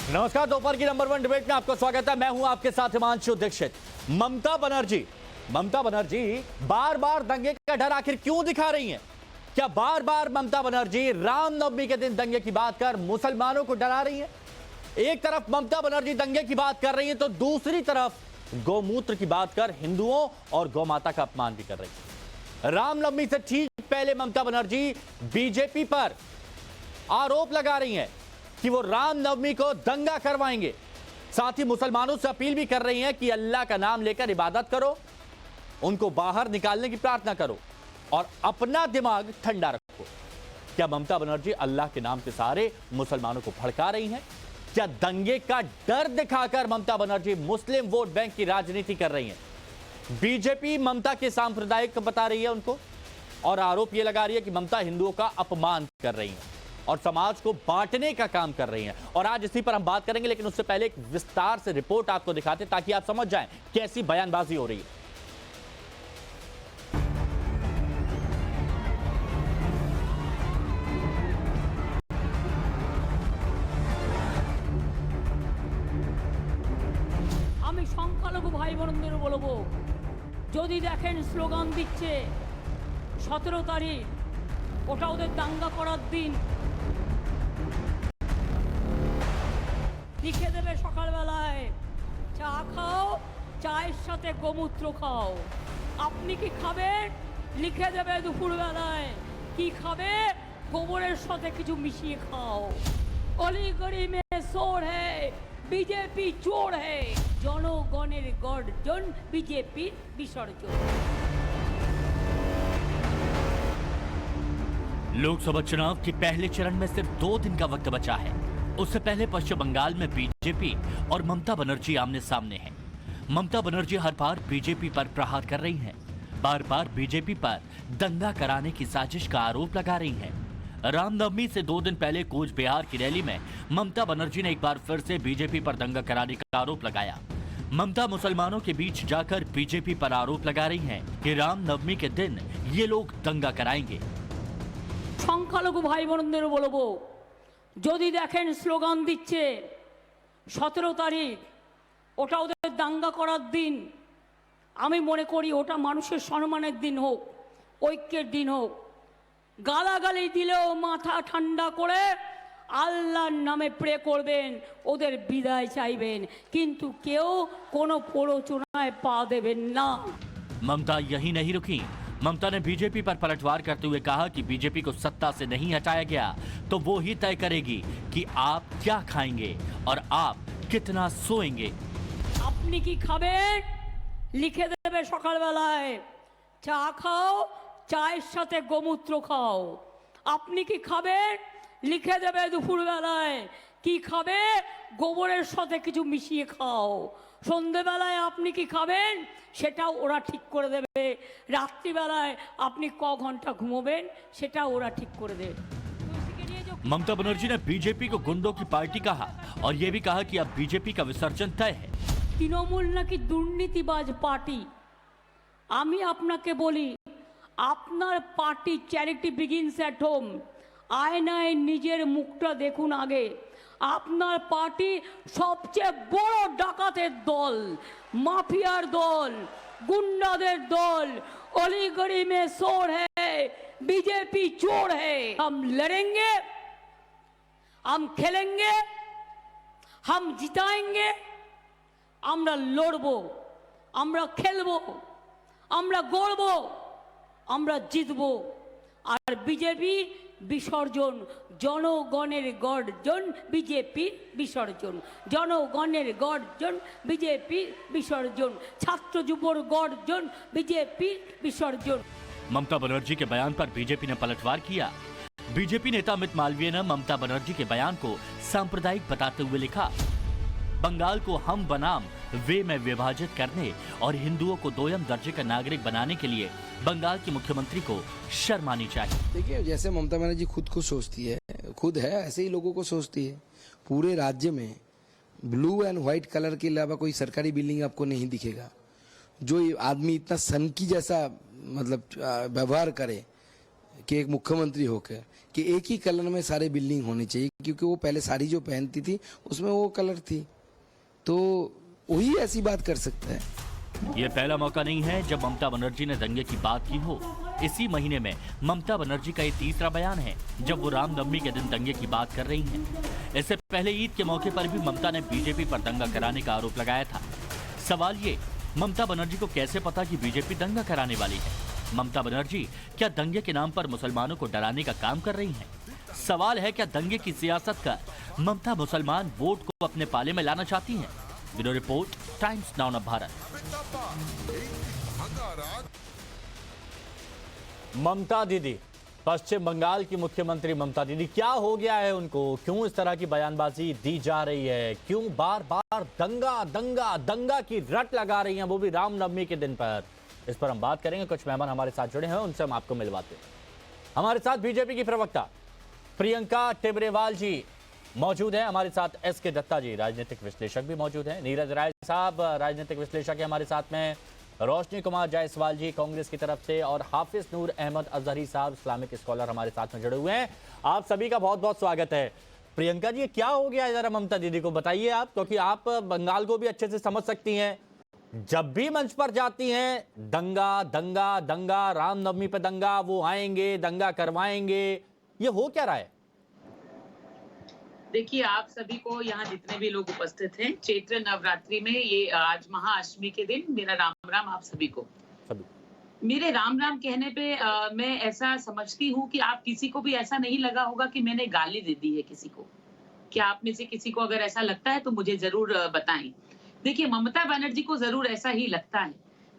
नमस्कार, दोपहर की नंबर 1 डिबेट में आपका स्वागत है। मैं हूं आपके साथ हिमांशु दीक्षित। ममता बनर्जी बार बार दंगे का डर आखिर क्यों दिखा रही हैं? क्या बार बार ममता बनर्जी रामनवमी के दिन दंगे की बात कर मुसलमानों को डरा रही हैं? एक तरफ ममता बनर्जी दंगे की बात कर रही हैं तो दूसरी तरफ गौमूत्र की बात कर हिंदुओं और गौ माता का अपमान भी कर रही है। रामनवमी से ठीक पहले ममता बनर्जी बीजेपी पर आरोप लगा रही हैं कि वो रामनवमी को दंगा करवाएंगे। साथ ही मुसलमानों से अपील भी कर रही हैं कि अल्लाह का नाम लेकर इबादत करो, उनको बाहर निकालने की प्रार्थना करो और अपना दिमाग ठंडा रखो। क्या ममता बनर्जी अल्लाह के नाम के सहारे मुसलमानों को भड़का रही हैं? क्या दंगे का डर दिखाकर ममता बनर्जी मुस्लिम वोट बैंक की राजनीति कर रही हैं? बीजेपी ममता के सांप्रदायिक बता रही है उनको और आरोप यह लगा रही है कि ममता हिंदुओं का अपमान कर रही है और समाज को बांटने का काम कर रही हैं। और आज इसी पर हम बात करेंगे, लेकिन उससे पहले एक विस्तार से रिपोर्ट आपको दिखाते ताकि आप समझ जाएं कैसी बयानबाजी हो रही है। আমি সংখ্যালঘু ভাই বোনদের বলবো, যদি দেখেন স্লোগান দিচ্ছে 17 তারিখ ওটা ওদের দাঙ্গা করার দিন, লিখে দেবে সকালবেলায় চা খাও, চায়ের সাথে গোমূত্র খাও। আপনি কি খাবেন? লিখে দেবে দুপুরবেলায় কি খাবে, গোবরের সাথে কিছু মিশিয়ে খাও। অলিগড়ি মে সোর হ্যায়, বিজেপি চোর হ্যায়, জনগণের গর্জন বিজেপির বিসর্জন। लोकसभा चुनाव के पहले चरण में सिर्फ 2 दिन का वक्त बचा है। उससे पहले पश्चिम बंगाल में बीजेपी और ममता बनर्जी आमने सामने हैं। ममता बनर्जी हर बार बीजेपी पर प्रहार कर रही हैं, बार बार बीजेपी पर दंगा कराने की साजिश का आरोप लगा रही हैं। रामनवमी से 2 दिन पहले कूच बिहार की रैली में ममता बनर्जी ने एक बार फिर से बीजेपी पर दंगा कराने का आरोप लगाया। ममता मुसलमानों के बीच जाकर बीजेपी पर आरोप लगा रही हैं कि रामनवमी के दिन ये लोग दंगा कराएंगे। সংখ্যালঘু ভাই বোনদের বলবো, যদি দেখেন স্লোগান দিচ্ছে 17 তারিখ ওটা ওদের দাঙ্গা করার দিন, আমি মনে করি ওটা মানুষের সম্মানের দিন হোক, ঐক্যের দিন হোক। গালাগালি দিলেও মাথা ঠান্ডা করে আল্লাহর নামে প্রে করবেন, ওদের বিদায় চাইবেন, কিন্তু কেউ কোনো প্ররোচনায় পা দেবেন না। ममता यही नहीं रुकी। ममता ने बीजेपी पर पलटवार करते हुए कहा कि बीजेपी को सत्ता से नहीं हटाया गया तो वो ही तय करेगी कि आप क्या खाएंगे और आप कितना सोएंगे। আপনি কি খাবেন? লিখে দেবে সকালবেলায় চা খাও, চায়ের সাথে গোমূত্র খাও। আপনি কি খাবেন? লিখে দেবে দুপুরবেলায় কি খাবে, গোবরের সাথে কিছু মিশিয়ে খাও। সন্ধেবেলায় আপনি কি খাবেন সেটাও ওরা ঠিক করে দেবে। রাত্রিবেলায় আপনি ক ঘন্টা ঘুমোবেন সেটাও ওরা ঠিক করে দেবে। ममता बनर्जी ने बीजेपी को गुंडों की पार्टी कहा और ये भी कहा कि अब बीजेपी का विसर्जन तय है। তৃণমূল নাকি দুর্নীতিবাজ পার্টি। আমি আপনাকে বলি, আপনার party charity begins at home. আয়নায় নিজের মুখটা দেখুন আগে। আপনার পার্টি সবচেয়ে বড় ডাকাতের দল, মাফিয়ার দল, গুন্ডাদের দল। অলিগড়ি মে সোর হ্যায়, बीजेपी चोर है। हम लड़ेंगे, हम खेलेंगे, हम जिताएंगे। আমরা লড়বো, আমরা খেলবো, আমরা গড়বো, আমরা জিতবো। আর বিজেপি বিসর্জন, জনগণের গর্জন বিজেপির বিসর্জন, জনগণের গর্জন বিজেপির বিসর্জন, ছাত্র যুবর গর্জন বিজেপির বিসর্জন। ममता बनर्जी के बयान पर बीजेपी ने पलटवार किया। बीजेपी नेता अमित मालवीय ने ममता बनर्जी के बयान को सांप्रदायिक बताते हुए लिखा, बंगाल को हम बनाम वे में विभाजित करने और हिंदुओं को दोयम दर्जे का नागरिक बनाने के लिए बंगाल के मुख्यमंत्री को शर्म आनी चाहिए। देखिए, जैसे ममता बनर्जी खुद को सोचती है, खुद है ऐसे ही लोगों को सोचती है। पूरे राज्य में ब्लू एंड व्हाइट कलर के अलावा कोई सरकारी बिल्डिंग आपको नहीं दिखेगा। जो आदमी इतना सन की जैसा मतलब व्यवहार करे कि एक मुख्यमंत्री होकर कि एक ही कलर में सारे बिल्डिंग होनी चाहिए, क्योंकि वो पहले साड़ी जो पहनती थी उसमें वो कलर थी, तो वही ऐसी बात कर सकता है। ये पहला मौका नहीं है जब ममता बनर्जी ने दंगे की बात की हो। इसी महीने में ममता बनर्जी का ये तीसरा बयान है जब वो रामनवमी के दिन दंगे की बात कर रही हैं। इससे पहले ईद के मौके पर भी ममता ने बीजेपी पर दंगा कराने का आरोप लगाया था। सवाल ये, ममता बनर्जी को कैसे पता कि बीजेपी दंगा कराने वाली है? ममता बनर्जी क्या दंगे के नाम पर मुसलमानों को डराने का काम कर रही हैं? सवाल है, क्या दंगे की सियासत कर ममता मुसलमान वोट को अपने पाले में लाना चाहती हैं? Bureau report, Times Now of Bharat. Mamata Didi, Paschim Bengal की मुख्यमंत्री ममता दीदी, क्या हो गया है उनको? क्यों इस तरह की बयानबाजी दी जा रही है? क्यों बार बार दंगा दंगा दंगा की रट लगा रही हैं, वो भी रामनवमी के दिन पर? इस पर हम बात करेंगे। कुछ मेहमान हमारे साथ जुड़े हैं, उनसे हम आपको मिलवाते हैं। हमारे साथ बीजेपी की प्रवक्ता प्रियंका टेबरेवाल जी मौजूद हैं, हमारे साथ एसके दत्ता जी राजनीतिक विश्लेषक भी मौजूद हैं, नीरज राय साहब राजनीतिक विश्लेषक है हमारे साथ में, रोशनी कुमार जायसवाल जी कांग्रेस की तरफ से, और हाफिज नूर अहमद अजहरी साहब इस्लामिक स्कॉलर हमारे साथ में जुड़े हुए हैं। आप सभी का बहुत बहुत स्वागत है। प्रियंका जी, क्या हो गया जरा ममता दीदी को बताइए आप, क्योंकि आप बंगाल को भी अच्छे से समझ सकती हैं। जब भी मंच पर जाती हैं दंगा दंगा दंगा, रामनवमी पे दंगा, वो आएंगे दंगा करवाएंगे, ये हो क्या रहा है? देखिए, आप सभी को यहाँ जितने भी लोग उपस्थित हैं, चैत्र नवरात्रि में ये आज महाअष्टमी के दिन मेरा राम राम आप सभी को। मेरे राम राम कहने पे मैं ऐसा समझती हूँ कि आप किसी को भी ऐसा नहीं लगा होगा कि मैंने गाली दे दी है किसी को। क्या आप में से किसी को अगर ऐसा लगता है तो मुझे जरूर बताएं। देखिए, ममता बनर्जी को जरूर ऐसा ही लगता है,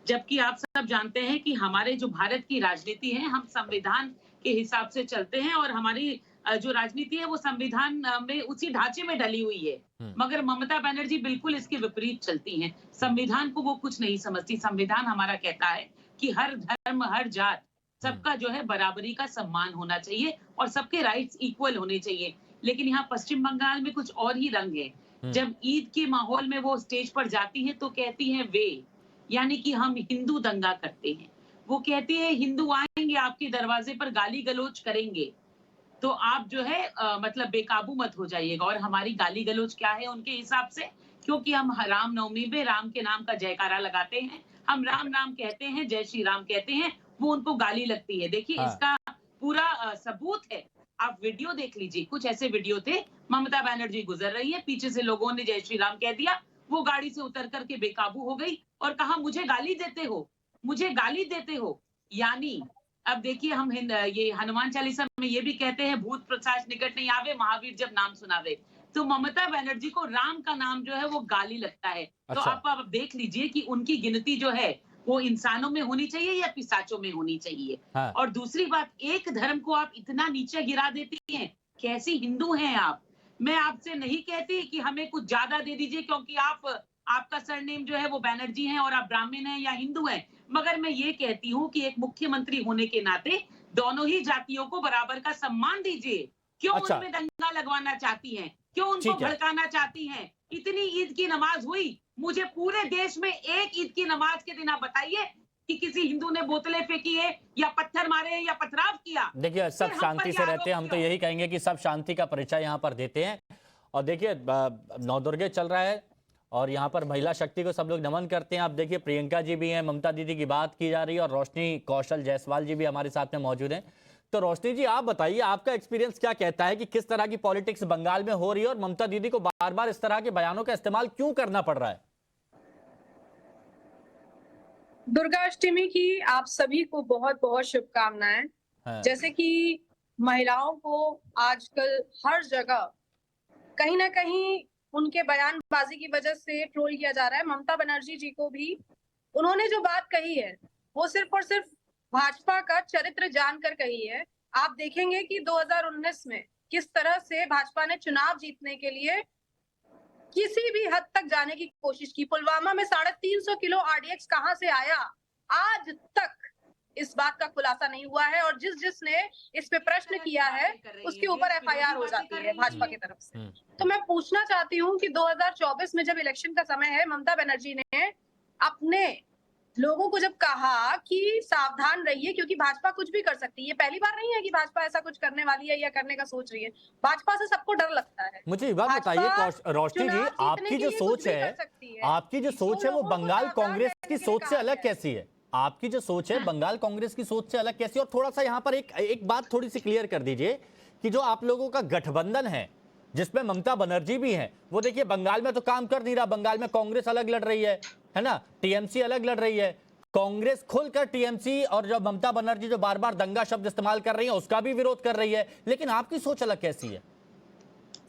जबकि आप सब जानते हैं कि हमारे जो भारत की राजनीति है, हम संविधान के हिसाब से चलते हैं और हमारी जो राजनीति है वो संविधान में उसी ढांचे में डली हुई है। मगर ममता बनर्जी बिल्कुल इसके विपरीत चलती हैं। संविधान को वो कुछ नहीं समझती। संविधान हमारा कहता है कि हर धर्म, हर जात, सबका जो है बराबरी का सम्मान होना चाहिए और सबके राइट्स इक्वल होने चाहिए। लेकिन यहाँ पश्चिम बंगाल में कुछ और ही रंग है। जब ईद के माहौल में वो स्टेज पर जाती हैं तो कहती हैं वे, यानी कि हम हिंदू दंगा करते हैं। वो कहती है हिंदू आएंगे आपके दरवाजे पर गाली गलौज करेंगे, तो आप जो है मतलब बेकाबू मत हो जाइएगा। और हमारी गाली गलौज क्या है उनके हिसाब से? क्योंकि हम रामनवमी में राम के नाम का जयकारा लगाते हैं, हम राम राम कहते हैं, जय श्री राम कहते हैं, वो उनको गाली लगती है। देखिए, इसका पूरा सबूत है। आप वीडियो देख लीजिए, कुछ ऐसे वीडियो थे, ममता बनर्जी गुजर रही है, पीछे से लोगों ने जय श्री राम कह दिया, वो गाड़ी से उतर करके बेकाबू हो गई और कहा मुझे गाली देते हो, मुझे गाली देते हो। यानी अब देखिए, हम ये हनुमान चालीसा में ये भी कहते हैं भूत प्रसाद निकट नहीं आवे, महावीर जब नाम सुनावे। तो ममता बनर्जी को राम का नाम जो है वो गाली लगता है। तो आप देख लीजिए कि उनकी गिनती जो है वो इंसानों में होनी चाहिए या पिशाचों में होनी चाहिए। हाँ। और दूसरी बात, एक धर्म को आप इतना नीचे गिरा देती हैं, कैसी हिंदू हैं आप? मैं आपसे नहीं कहती कि हमें कुछ ज्यादा दे दीजिए क्योंकि आपका सरनेम जो है वो बैनर्जी है और आप ब्राह्मण हैं या हिंदू हैं, मगर मैं ये कहती हूँ कि एक मुख्यमंत्री होने के नाते दोनों ही जातियों को बराबर का सम्मान दीजिए। क्यों उनमें दंगा लगवाना चाहती हैं? क्यों उनको भड़काना चाहती हैं? इतनी ईद की नमाज हुई, मुझे पूरे देश में एक ईद की नमाज के दिन आप बताइए कि किसी हिंदू ने बोतलें फेंकी है या पत्थर मारे हैं या पथराव किया। देखिए, सब शांति से रहते हैं, हम तो यही कहेंगे कि सब शांति का परिचय यहाँ पर देते हैं। और देखिए, नवदुर्गे चल रहा है और यहाँ पर महिला शक्ति को सब लोग नमन करते हैं। आप देखिए, प्रियंका जी भी हैं, ममता दीदी की बात की जा रही है और रोशनी कौशल जायसवाल जी भी हमारे साथ में मौजूद हैं। तो रोशनी जी, आप बताइए, आपका एक्सपीरियंस क्या कहता है कि किस तरह की पॉलिटिक्स बंगाल में हो रही है और ममता दीदी को बार बार इस तरह के बयानों का इस्तेमाल क्यों करना पड़ रहा है? दुर्गाष्टमी की आप सभी को बहुत बहुत शुभकामनाएं। जैसे कि महिलाओं को आजकल हर जगह कहीं ना कहीं उनके बयानबाजी की वजह से ट्रोल किया जा रहा है। ममता बनर्जी जी को भी उन्होंने जो बात कही है वो सिर्फ और सिर्फ भाजपा का चरित्र जानकर कही है। आप देखेंगे कि 2019 में किस तरह से भाजपा ने चुनाव जीतने के लिए किसी भी हद तक जाने की कोशिश की। पुलवामा में 350 किलो आरडीएक्स कहां से आया, आज तक इस बात का खुलासा नहीं हुआ है। और जिसने इस पे प्रश्न किया है उसके ऊपर एफआईआर हो जाती है भाजपा की तरफ से। तो मैं पूछना चाहती हूँ कि 2024 में जब इलेक्शन का समय है, ममता बनर्जी ने अपने लोगों को जब कहा कि सावधान रहिए क्योंकि भाजपा कुछ भी कर सकती है, ये पहली बार नहीं है कि भाजपा ऐसा कुछ करने वाली है या करने का सोच रही है। भाजपा से सबको डर लगता है। मुझे ये बात बताइए रोशनी जी, आपकी जो सोच है, आपकी जो सोच है वो बंगाल कांग्रेस की सोच से अलग कैसी है? आपकी जो सोच है बंगाल कांग्रेस की सोच से अलग कैसी? और थोड़ा सा यहाँ पर एक बात थोड़ी सी क्लियर कर दीजिए कि जो आप लोगों का गठबंधन है जिसमें ममता बनर्जी भी हैं, वो देखिए बंगाल में तो काम कर नहीं रहा। बंगाल में कांग्रेस अलग लड़ रही है ना, टीएमसी अलग लड़ रही है। कांग्रेस खुलकर टीएमसी और जो ममता बनर्जी जो बार बार दंगा शब्द इस्तेमाल कर रही है उसका भी विरोध कर रही है, लेकिन आपकी सोच अलग कैसी है?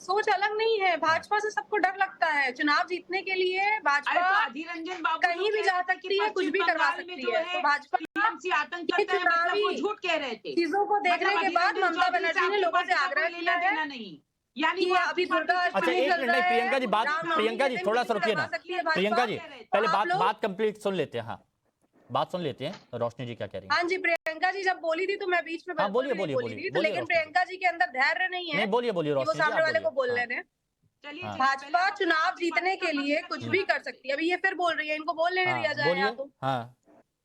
सोच अलग नहीं है। भाजपा से सबको डर लगता है। चुनाव जीतने के लिए भाजपा अधीर रंजन बाबू कहीं भी जा सकती है, कुछ भी करवा सकती है। तो भाजपा आतंक करता है, मतलब वो झूठ कह रहे थे। चीजों को देखने मतलब के बाद ममता बनर्जी ने लोगों से आग्रह किया है नहीं, यानी कि वो अभी दुर्गा अच्छा अष्टमी एक चल मिनट, रहा नहीं है, प्रियंका जी बात, रामनवमी प्रियंका के जी दिन थोड़ा कुछ सा भी रुकिए करवा ना, सकती है भाजपा। प्रियंका जी पहले आप लोग- बात कंप्लीट सुन लेते हैं। हाँ बात सुन लेते हैं, रोशनी जी क्या कह रही है? हाँ जी, प्रियंका जी जब बोली थी तो मैं बीच में हाँ, बिल्कुल बोलिए, भी नहीं बोलिए, बोली बोलिए, थी, तो बोलिए लेकिन रोशनी प्रियंका जी के अंदर धैर्य नहीं है नहीं बोलिए कि वो रोशनी जी, सामने आप वाले को बोल बोलिए। लेने। चलिए हाँ। भाजपा चुनाव जीतने के लिए कुछ भी कर सकती है। अभी ये फिर बोल रही है, इनको बोल लेने हाँ, दिया जाए बोलिए। या तो। हाँ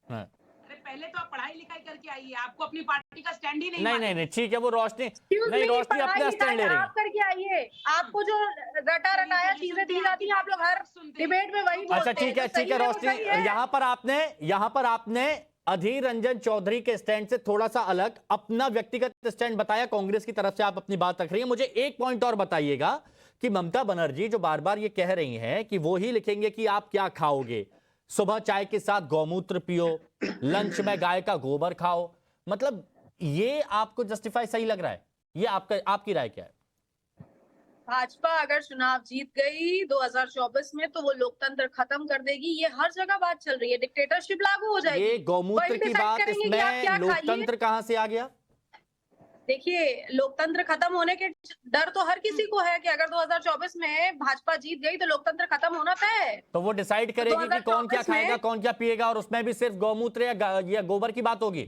हाँ अरे पहले तो आप पढ़ाई लिखाई करके आइए, आपको अपनी पार्टी का स्टैंड ही नहीं नहीं मालूम। नहीं नहीं ठीक है, वो रोशनी Excuse नहीं, me, रोशनी पढ़ाई अपना स्टैंड ले लिखाई रही है। आप करके आइए। आपको जो रटा रटाया चीजें दी जाती हैं, आप लोग हर डिबेट में वही बोलते अच्छा हैं। ठीक है जो सही ठीक है वो रोशनी, सही है। यहाँ पर आपने अधीर रंजन चौधरी के स्टैंड से थोड़ा सा अलग अपना व्यक्तिगत स्टैंड बताया। कांग्रेस की तरफ से आप अपनी बात रख रही हैं। मुझे एक पॉइंट और बताइएगा कि ममता बनर्जी जो बार बार ये कह रही हैं कि वो ही लिखेंगे कि आप क्या खाओगे, सुबह चाय के साथ गौमूत्र पियो, लंच में गाय का गोबर खाओ, मतलब ये आपको जस्टिफाई सही लग रहा है? ये आपकी राय क्या है? भाजपा अगर चुनाव जीत गई 2024 में तो वो लोकतंत्र खत्म कर देगी। ये हर जगह बात चल रही है, डिक्टेटरशिप लागू हो जाएगी। ये गौमूत्र वही की decide बात, करेंगे कि आप इसमें क्या लोकतंत्र कहां से आ गया? देखिए, लोकतंत्र खत्म होने के डर तो हर किसी को है कि अगर 2024 में भाजपा जीत गई तो लोकतंत्र खत्म होना तय है। तो वो डिसाइड करेगी कि कौन क्या 2024 में खाएगा कौन क्या पिएगा, और उसमें भी सिर्फ गौमूत्र या गोबर की बात होगी।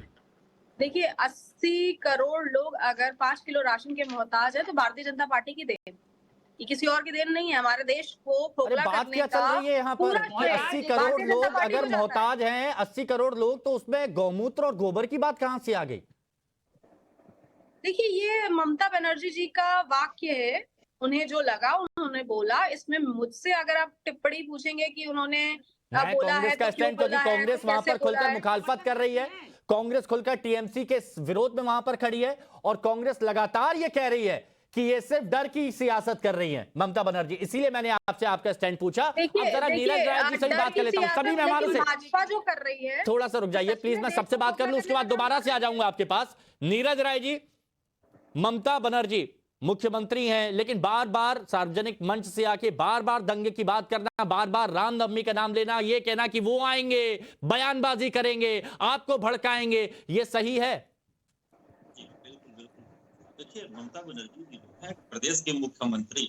देखिए, 80 करोड़ लोग अगर 5 किलो राशन के मोहताज है तो भारतीय जनता पार्टी की देन, ये किसी और की देन नहीं है। हमारे देश को अरे खोखला बात करने क्या चल का रही है यहाँ पर पूरा कि श्रेय 80 भारतीय करोड़ जनता लोग पार्टी को अगर जाता है। मोहताज हैं, 80 करोड़ लोग, तो उसमें गौमूत्र और गोबर की बात कहां से आ गई? देखिए, ये ममता बनर्जी जी का वाक्य है, उन्हें जो लगा उन्होंने बोला। इसमें मुझसे अगर आप टिप्पणी पूछेंगे कि उन्होंने मैं बोला कांग्रेस है का तो क्यों स्टैंड, क्योंकि बोला है, कांग्रेस तो वहां कैसे पर बोला खुलकर है। मुखालफत कर रही है, कांग्रेस खुलकर टीएमसी के विरोध में वहां पर खड़ी है, और कांग्रेस लगातार ये कह रही है कि ये सिर्फ डर की सियासत कर रही है ममता बनर्जी। इसीलिए मैंने आपसे आपका स्टैंड पूछा। अब जरा नीरज राय जी से भी बात कर लेता हूं, सभी मेहमानों से भाजपा जो कर रही है, थोड़ा सा रुक जाइए प्लीज, मैं सबसे बात कर लूं, उसके बाद दोबारा से आ जाऊंगा आपके पास। नीरज राय जी, ममता बनर्जी मुख्यमंत्री हैं, लेकिन बार बार सार्वजनिक मंच से आके बार बार दंगे की बात करना, बार बार रामनवमी का नाम लेना, ये कहना कि वो आएंगे, बयानबाजी करेंगे, आपको भड़काएंगे, ये सही है? जी, बिल्कुल बिल्कुल। देखिए, ममता बनर्जी जी जो है प्रदेश के मुख्यमंत्री,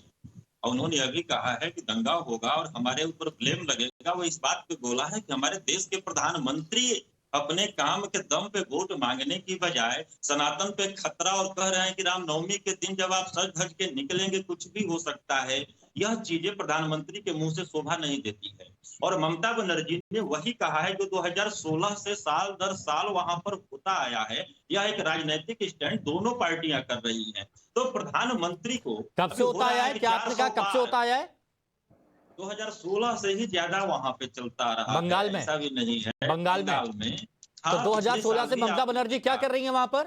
और उन्होंने अभी कहा है कि दंगा होगा और हमारे ऊपर ब्लेम लगेगा। वो इस बात पे बोला है कि हमारे देश के प्रधानमंत्री अपने काम के दम पे वोट मांगने की बजाय सनातन पे खतरा, और कह रहे हैं कि रामनवमी के दिन जब आप सज धज के निकलेंगे कुछ भी हो सकता है। यह चीजें प्रधानमंत्री के मुंह से शोभा नहीं देती है। और ममता बनर्जी ने वही कहा है जो 2016 से साल दर साल वहां पर होता आया है। यह एक राजनीतिक स्टैंड दोनों पार्टियां कर रही हैं। तो प्रधानमंत्री को कब से होता आया है? क्या आपने कहा कब से होता आया है? 2016 से ही ज्यादा वहां पे चलता रहा बंगाल है, में? ऐसा भी नहीं है। बंगाल में? हाँ, तो 2016 से पिछले साल ममता भी बनर्जी क्या कर रही है वहां पर?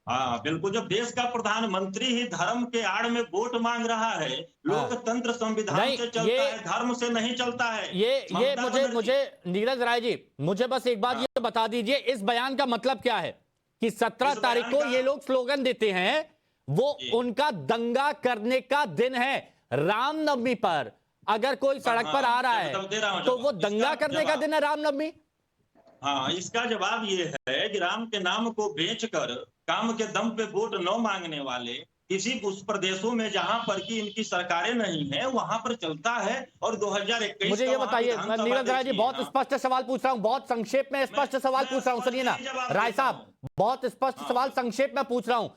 हाँ बिल्कुल, जब देश का प्रधानमंत्री ही धर्म के आड़ में वोट मांग रहा है, लोकतंत्र संविधान नहीं, से चलता है, धर्म से नहीं चलता है। ये ममता बनर्जी- मुझे नीरज राय जी, मुझे बस एक बात ये बता दीजिए, इस बयान का मतलब क्या है कि 17 इस तारीख बयान को का- ये लोग स्लोगन देते हैं, वो जी। उनका दंगा करने का दिन है। रामनवमी पर अगर कोई सड़क पर आ रहा है जवाब दे रहा हूं, तो वो जवाब। दंगा इसका करने का जवाब- दिन है रामनवमी। हाँ, इसका जवाब ये है कि राम के नाम को बेचकर काम के दम पे वोट न मांगने वाले किसी उस प्रदेशों में जहां पर की इनकी सरकारें नहीं है वहां पर चलता है। और 2021 मुझे का ये वहां बताइए, विधानसभा नीरज राय जी, देखिए बहुत ना। स्पष्ट सवाल पूछ रहा हूं, बहुत संक्षेप में स्पष्ट सवाल पूछ रहा हूं, सुनिए ना जवाब राय देता साहब, हूं। बहुत स्पष्ट सवाल संक्षेप में पूछ रहा हूं।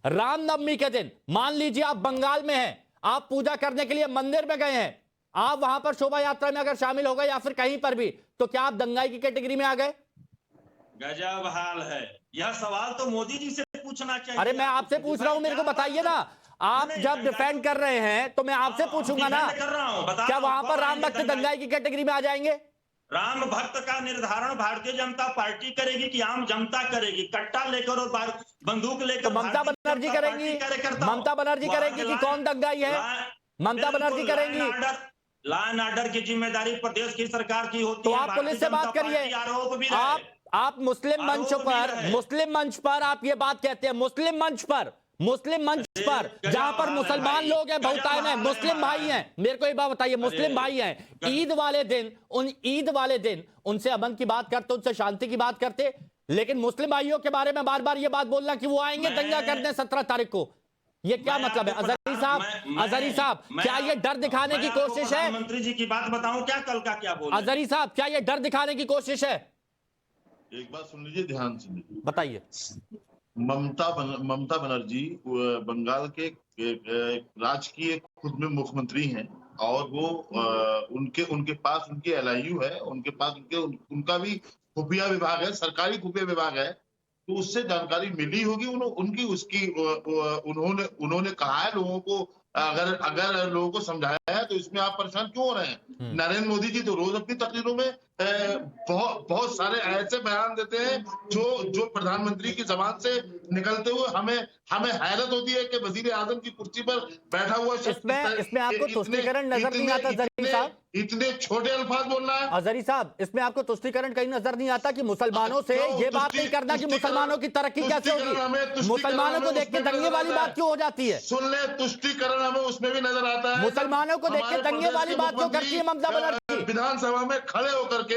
रामनवमी के दिन मान लीजिए आप बंगाल में हैं, आप पूजा करने के लिए मंदिर में गए हैं, आप वहां पर शोभा यात्रा में अगर शामिल हो गए या फिर कहीं पर भी, तो क्या आप दंगाई की कैटेगरी में आ गए? गजब हाल है। यह सवाल तो मोदी जी से पूछना चाहिए। अरे मैं आपसे पूछ रहा हूं, मेरे को बताइए ना। आप जब डिफेंड कर रहे हैं तो मैं आपसे पूछूंगा ना, कर रहा हूं, बता क्या रहा हूं, वहां पर कौन राम है भक्त दंगाई की कैटेगरी में आ जाएंगे? राम भक्त का निर्धारण भारतीय जनता पार्टी करेगी कि आम जनता करेगी? कट्टा लेकर और बंदूक लेकर तो ममता भारतीय बनर्जी जनता करेंगी? पार्टी कार्यकर्ता हो। ममता बनर्जी वहां करेंगी के कि ला- कौन दंगाई है? ला- ममता बनर्जी बिल्कुल, करेंगी? लॉ एंड ऑर्डर की जिम्मेदारी प्रदेश की सरकार की होती तो है। आप भारतीय पुलिस से जनता बात करिए। पार्टी आरोप भी रहे। आप मुस्लिम मंच आरोप भी पर, रहे। आप ये बात कहते हैं, मुस्लिम मंच पर जहां पर मुसलमान लोग हैं बहुतायत में, मुस्लिम भाई हैं। मेरे को एक बात बताइए, मुस्लिम भाई हैं, ईद वाले दिन उनसे अमन की बात करते, उनसे शांति की बात करते, लेकिन मुस्लिम भाइयों के बारे में बार बार ये बात बोलना कि वो आएंगे दंगा करने 17 तारीख को, ये क्या मतलब है? अजहरी साहब, क्या ये डर दिखाने की कोशिश है? प्रधानमंत्री जी की बात बताऊं क्या, कल का क्या बोले? अजहरी साहब, क्या ये डर दिखाने की कोशिश है? एक बात सुन लीजिए, ध्यान से लीजिए। बताइए। ममता बनर्जी बंगाल के राजकीय खुद में मुख्यमंत्री हैं और वो उनके पास उनकी LIU है, उनके पास उनका भी खुफिया विभाग है, सरकारी खुफिया विभाग है, तो उससे जानकारी मिली होगी उन्होंने कहा है लोगों को, अगर लोगों को समझाया है तो इसमें आप परेशान क्यों हो रहे हैं? नरेंद्र मोदी जी तो रोज अपनी तकरीरों में बहुत सारे ऐसे बयान देते हैं जो प्रधानमंत्री की जबान से निकलते हुए हमें हैरत होती है कि वजीर आजम की कुर्सी पर बैठा हुआ शख्स इसमें आपको तुष्टीकरण नजर नहीं आता अजहरी साहब? इतने छोटे अल्फाज बोल रहा है अजहरी साहब, इसमें आपको तुष्टीकरण कहीं नजर नहीं आता कि मुसलमानों से ये बात नहीं करना कि मुसलमानों की तरक्की कैसे होगी? मुसलमानों को देख के दंगे वाली बात क्यों हो जाती है? सुन ले, तुष्टीकरण हमें उसमें भी नजर आता है। मुसलमानों को देख के दंगे वाली बात क्यों करती है ममता बनर्जी? विधानसभा में खड़े होकर के